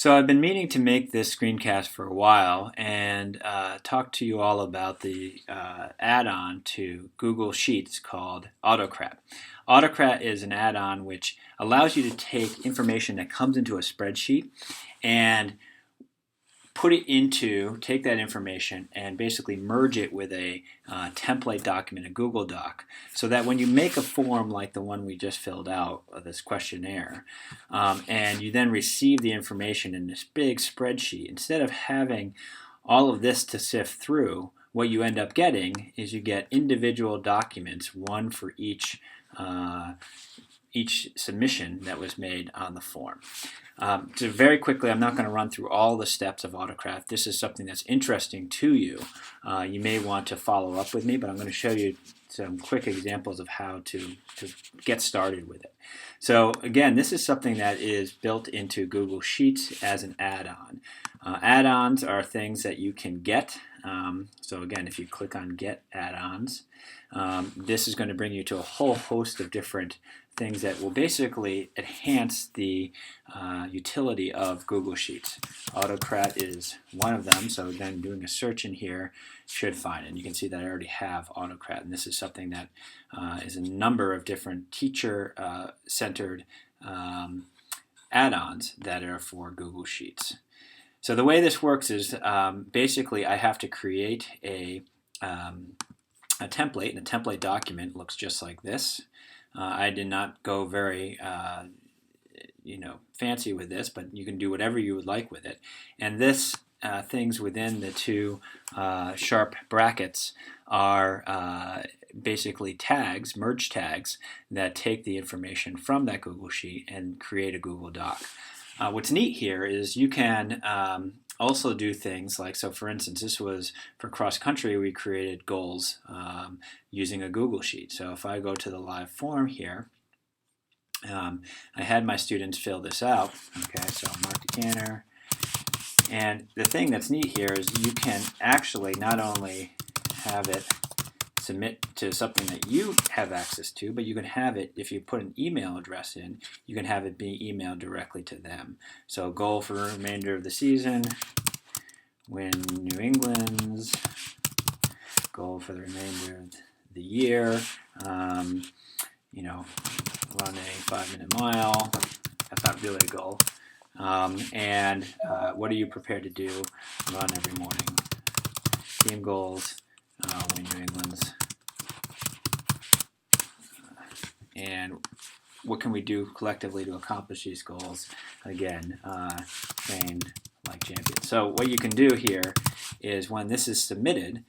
So I've been meaning to make this screencast for a while and talk to you all about the add-on to Google Sheets called Autocrat. Autocrat is an add-on which allows you to take information that comes into a spreadsheet and take that information and basically merge it with a template document, a Google Doc, so that when you make a form like the one we just filled out, this questionnaire, and you then receive the information in this big spreadsheet, instead of having all of this to sift through, what you end up getting is you get individual documents, one for each submission that was made on the form. So very quickly, I'm not going to run through all the steps of Autocrat. This is something that's interesting to you. You may want to follow up with me, but I'm going to show you some quick examples of how to get started with it. So again, this is something that is built into Google Sheets as an add-on. Add-ons are things that you can get. So again, if you click on Get Add-ons, this is going to bring you to a whole host of different things that will basically enhance the utility of Google Sheets. Autocrat is one of them, so then doing a search in here should find it. And you can see that I already have Autocrat, and this is something that is a number of different teacher-centered add-ons that are for Google Sheets. So the way this works is basically I have to create a template, and the template document looks just like this. I did not go very fancy with this, but you can do whatever you would like with it. And this things within the two sharp brackets are basically tags, merge tags, that take the information from that Google Sheet and create a Google Doc. What's neat here is you can also do things like, so for instance, this was for cross country, we created goals using a Google Sheet. So if I go to the live form here, I had my students fill this out. Okay, so Mark DeCanter. And the thing that's neat here is you can actually not only have it submit to something that you have access to, but you can have it, if you put an email address in, you can have it be emailed directly to them. So goal for the remainder of the season, win New England's, goal for the remainder of the year, run a 5-minute mile. That's not really a goal. And what are you prepared to do? Run every morning. Team goals, win New England's. And what can we do collectively to accomplish these goals? Again, train like champions. So what you can do here is when this is submitted,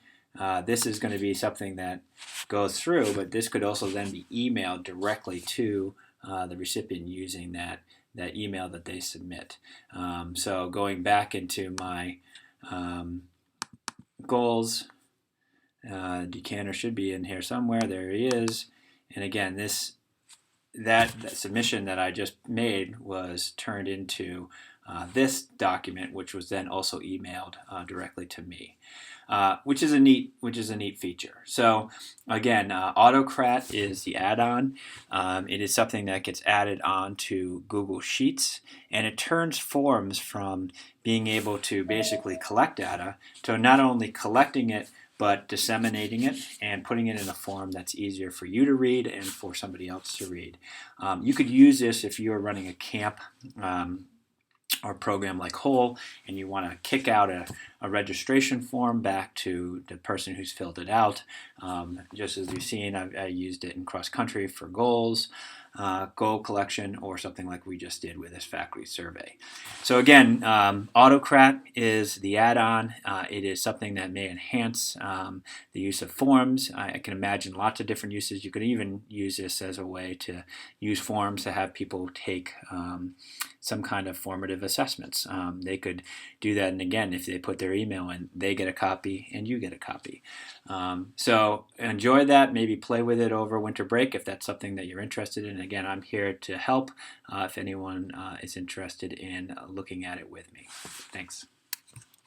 this is going to be something that goes through, but this could also then be emailed directly to the recipient using that email that they submit. So going back into my goals, Decanter should be in here somewhere. There he is. And again, that submission that I just made was turned into this document, which was then also emailed directly to me, which is a neat feature. So again, Autocrat is the add-on. It is something that gets added on to Google Sheets, and it turns forms from being able to basically collect data to not only collecting it, but disseminating it and putting it in a form that's easier for you to read and for somebody else to read. You could use this if you're running a camp or a program like Whole, and you want to kick out a registration form back to the person who's filled it out. Just as you've seen, I used it in cross country for goals, goal collection, or something like we just did with this faculty survey. So again, Autocrat is the add-on. It is something that may enhance the use of forms. I can imagine lots of different uses. You could even use this as a way to use forms to have people take some kind of formative assessments. They could do that, and again, if they put their email in, they get a copy and you get a copy. So enjoy that. Maybe play with it over winter break if that's something that you're interested in. Again, I'm here to help if anyone is interested in looking at it with me. Thanks.